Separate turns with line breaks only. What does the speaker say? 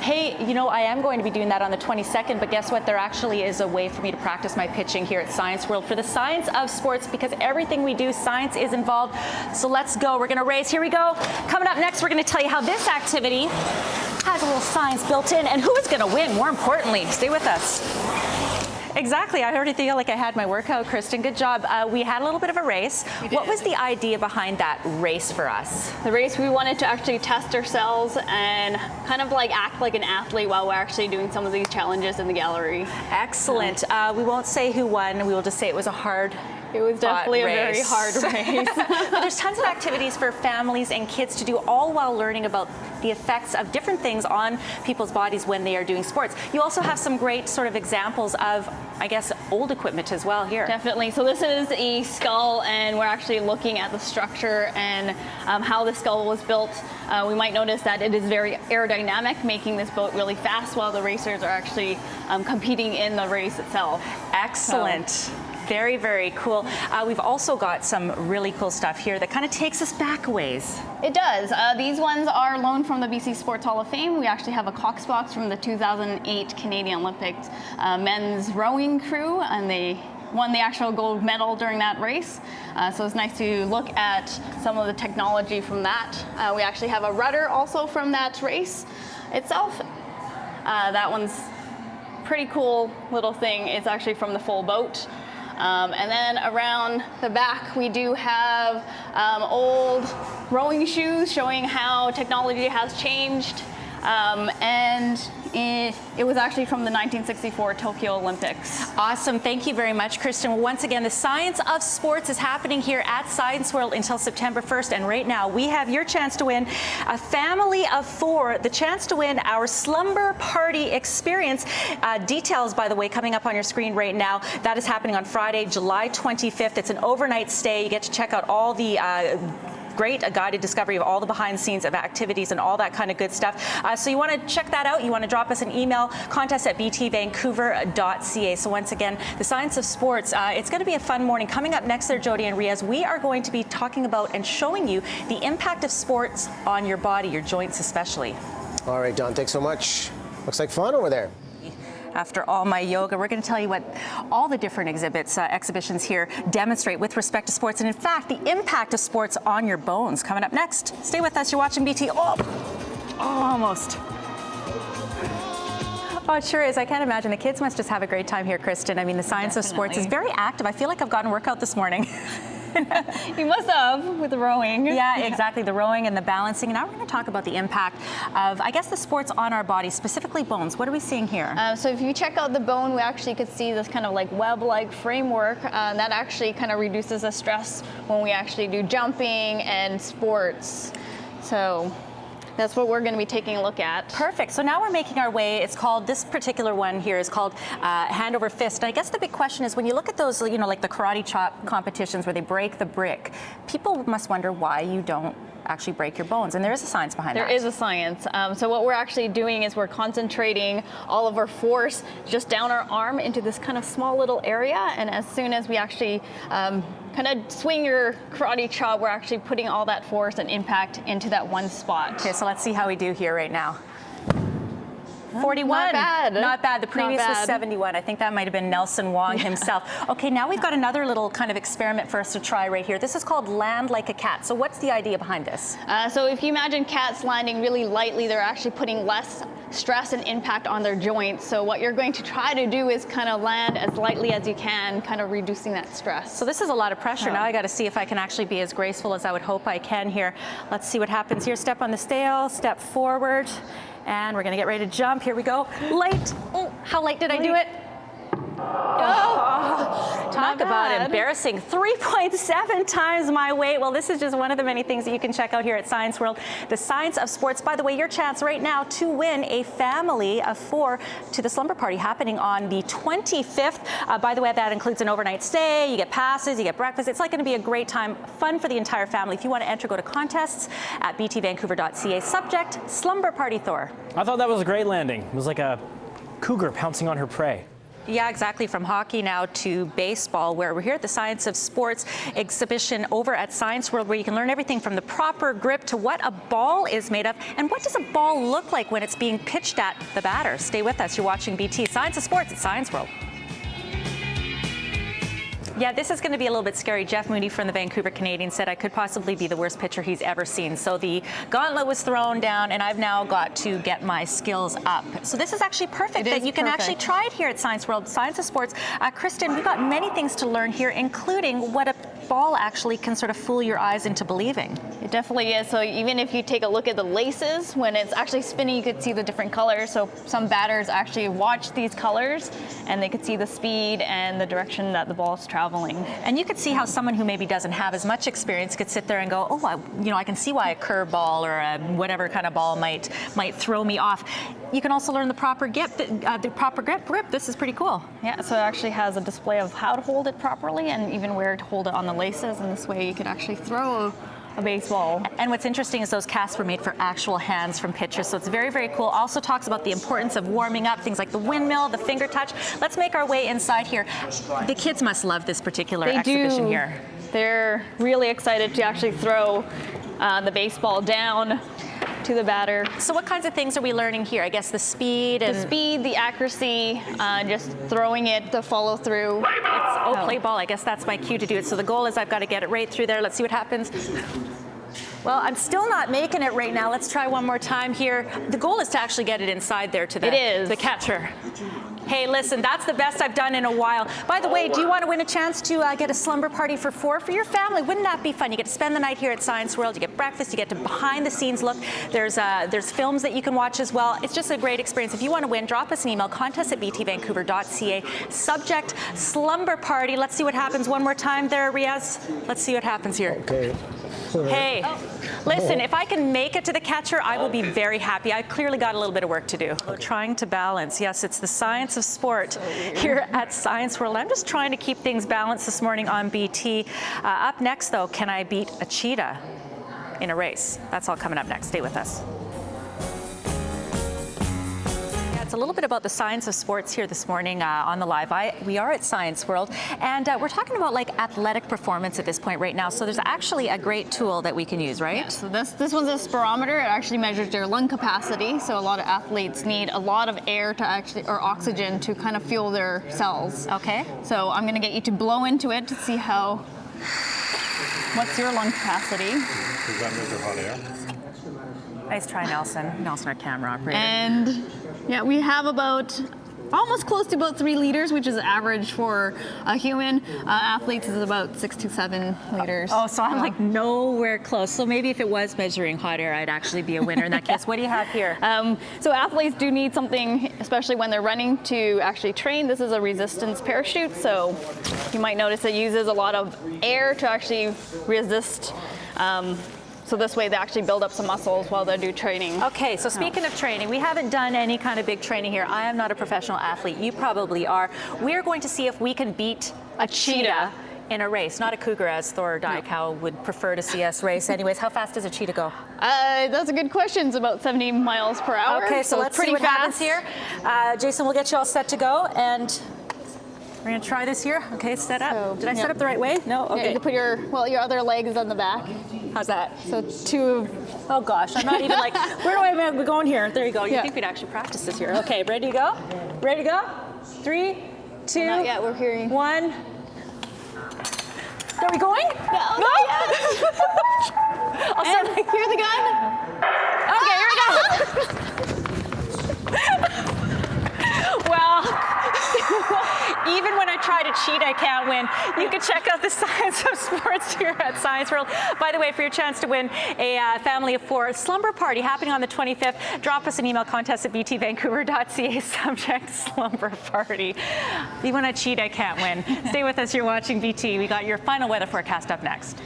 Hey, you know, I am going to be doing that on the 22nd, but guess what? There actually is a way for me to practice my pitching here at Science World for the science of sports, because everything we do, science is involved. So let's go. We're going to race. Here we go. Coming up next, we're going to tell you how this activity has a little science built in and who is going to win, more importantly. Stay with us. Exactly. I already feel like I had my workout, Kristen. Good job. We had a little bit of a race. What was the idea behind that race for us?
The race, we wanted to actually test ourselves and kind of like act like an athlete while we're actually doing some of these challenges in the gallery.
Excellent. We won't say who won. We will just say it was a hard
It was definitely a very hard race.
But there's tons of activities for families and kids to do, all while learning about the effects of different things on people's bodies when they are doing sports. You also have some great sort of examples of, I guess, old equipment as well here.
Definitely. So this is a skull, and we're actually looking at the structure and how the skull was built. We might notice that it is very aerodynamic, making this boat really fast while the racers are actually competing in the race itself.
Excellent. Very, very cool. We've also got some really cool stuff here that kind of takes us back a ways.
It does. These ones are loaned from the BC Sports Hall of Fame. We actually have a Cox box from the 2008 Canadian Olympics men's rowing crew, and they won the actual gold medal during that race. So it's nice to look at some of the technology from that. We actually have a rudder also from that race itself. That one's pretty cool little thing. It's actually from the full boat. And then around the back, we do have old rowing shoes showing how technology has changed. And it was actually from the 1964 Tokyo Olympics.
Awesome. Thank you very much, Kristen. Well, once again, the Science of Sports is happening here at Science World until September 1st. And right now, we have your chance to win a family of 4, the chance to win our Slumber Party experience. Details, by the way, coming up on your screen right now. That is happening on Friday, July 25th. It's an overnight stay. You get to check out all the great guided discovery of all the behind the scenes of activities and all that kind of good stuff. So you want to check that out. You want to drop us an email, contest@btvancouver.ca. So once again, the Science of Sports, it's going to be a fun morning. Coming up next there, Jody and Riaz, we are going to be talking about and showing you the impact of sports on your body, your joints especially.
All right, Don, thanks so much. Looks like fun over there.
After all my yoga, we're going to tell you what all the different exhibitions here demonstrate with respect to sports, and in fact, the impact of sports on your bones. Coming up next. Stay with us. You're watching BT. Oh, almost. Oh, it sure is. I can't imagine. The kids must just have a great time here, Kristen. I mean, the Science of Sports is very active. I feel like I've gotten a workout this morning.
You must have, with the rowing.
Yeah, exactly. The rowing and the balancing. And now we're going to talk about the impact of, I guess, the sports on our bodies, specifically bones. What are we seeing here?
So if you check out the bone, we actually could see this kind of like web-like framework that actually kind of reduces the stress when we actually do jumping and sports. So that's what we're going to be taking a look at.
Perfect. So now we're making our way. It's called, this particular one here is called hand over fist. And I guess the big question is, when you look at those, you know, like the karate chop competitions where they break the brick, people must wonder why you don't actually break your bones. And there is a science behind that.
There is a science. So what we're actually doing is we're concentrating all of our force just down our arm into this kind of small little area. And as soon as we actually kind of swing your karate chop, we're actually putting all that force and impact into that one spot.
Okay, so let's see how we do here right now. 41.
Not bad.
Not bad. The previous
Not
was
bad.
71. I think that might have been Nelson Wong himself. Okay, now we've got another little kind of experiment for us to try right here. This is called Land Like a Cat. So what's the idea behind this?
So if you imagine cats landing really lightly, they're actually putting less stress and impact on their joints. So what you're going to try to do is kind of land as lightly as you can, kind of reducing that stress.
So this is a lot of pressure. Now I got to see if I can actually be as graceful as I would hope I can here. Let's see what happens here. Step on the scale, step forward. And we're going to get ready to jump. Here we go. Light. Oh, how light did I do it? Oh, talk about embarrassing. 3.7 times my weight. Well, this is just one of the many things that you can check out here at Science World. The Science of Sports. By the way, your chance right now to win a family of 4 to the Slumber Party happening on the 25th. By the way, that includes an overnight stay. You get passes, you get breakfast. It's like going to be a great time, fun for the entire family. If you want to enter, go to contests at btvancouver.ca. Subject, Slumber Party Thor.
I thought that was a great landing. It was like a cougar pouncing on her prey.
Yeah, exactly. From hockey now to baseball, where we're here at the Science of Sports exhibition over at Science World, where you can learn everything from the proper grip to what a ball is made of and what does a ball look like when it's being pitched at the batter. Stay with us. You're watching BT Science of Sports at Science World. Yeah, this is going to be a little bit scary. Jeff Mooney from the Vancouver Canadiens said I could possibly be the worst pitcher he's ever seen. So the gauntlet was thrown down, and I've now got to get my skills up. So this is actually perfect that you can actually try it here at Science World, Science of Sports. Kristen, we've got many things to learn here, including what a ball actually can sort of fool your eyes into believing.
It definitely is. So even if you take a look at the laces, when it's actually spinning, you could see the different colors. So some batters actually watch these colors, and they could see the speed and the direction that the ball is traveling.
And you could see how someone who maybe doesn't have as much experience could sit there and go, oh, I can see why a curveball or a whatever kind of ball might throw me off. You can also learn the proper grip. Grip. This is pretty cool.
Yeah, so it actually has a display of how to hold it properly and even where to hold it on the laces. And this way you could actually throw a baseball.
And what's interesting is those casts were made for actual hands from pitchers, so it's very, very cool. Also talks about the importance of warming up, things like the windmill, the finger touch. Let's make our way inside here. The kids must love this particular exhibition here.
They're really excited to actually throw the baseball down to the batter.
So what kinds of things are we learning here? I guess the speed and...
The speed, the accuracy, just throwing it, the follow through.
Play ball. I guess that's my cue to do it. So the goal is I've got to get it right through there. Let's see what happens. Well, I'm still not making it right now. Let's try one more time here. The goal is to actually get it inside there to the catcher. Hey, listen, that's the best I've done in a while. By the way, do you want to win a chance to get a slumber party for 4 for your family? Wouldn't that be fun? You get to spend the night here at Science World. You get breakfast. You get to behind-the-scenes look. There's films that you can watch as well. It's just a great experience. If you want to win, drop us an email, contest@btvancouver.ca. Subject, slumber party. Let's see what happens one more time there, Riaz. Let's see what happens here.
Okay.
Hey, listen, if I can make it to the catcher, I will be very happy. I've clearly got a little bit of work to do. Trying to balance. Yes, it's the science of sport here at Science World. I'm just trying to keep things balanced this morning on BT. Up next, though, can I beat a cheetah in a race? That's all coming up next. Stay with us. A little bit about the science of sports here this morning on the live. We are at Science World, and we're talking about like athletic performance at this point right now. So there's actually a great tool that we can use, right?
Yeah, so this one's a spirometer. It actually measures their lung capacity. So a lot of athletes need a lot of air to actually, or oxygen to kind of fuel their cells.
Okay.
So I'm going to get you to blow into it to see what's your lung capacity.
Does that measure hot air?
Nice try, Nelson. Nelson, our camera operator.
And yeah, we have almost close to about 3 liters, which is average for a human. Athletes is about 6 to 7 liters.
Oh, so I'm like nowhere close. So maybe if it was measuring hot air, I'd actually be a winner in that case. What do you have here?
So athletes do need something, especially when they're running, to actually train. This is a resistance parachute. So you might notice it uses a lot of air to actually resist. So this way they actually build up some muscles while they do training.
Okay, so speaking of training, we haven't done any kind of big training here. I am not a professional athlete. You probably are. We're going to see if we can beat a cheetah in a race, not a cougar, as Thor Dykow would prefer to see us race. Anyways, how fast does a cheetah go?
That's a good question. It's about 70 miles per hour.
Okay, so let's see what happens here. Jason, we'll get you all set to go, and we're gonna try this here. Okay, set up.
So,
did I set up the right way? No? Okay.
Yeah, you can put your other leg is on the back.
How's that?
So 2.
Oh gosh, I'm not even like, where do I be going here? There you go. You think we'd actually practice this here. Okay, ready to go? Ready to go? 3, 2,
Not yet, we're hearing.
1. Are we going?
No,
No?
not yet.
I'll start.
Hear the gun?
Okay, here we go. Well, even when I try to cheat, I can't win. You can check out the Science of Sports here at Science World. By the way, for your chance to win a family of 4 slumber party happening on the 25th, drop us an email, contest@btvancouver.ca, subject slumber party. Even when I cheat, I can't win. Stay with us. You're watching BT. We got your final weather forecast up next.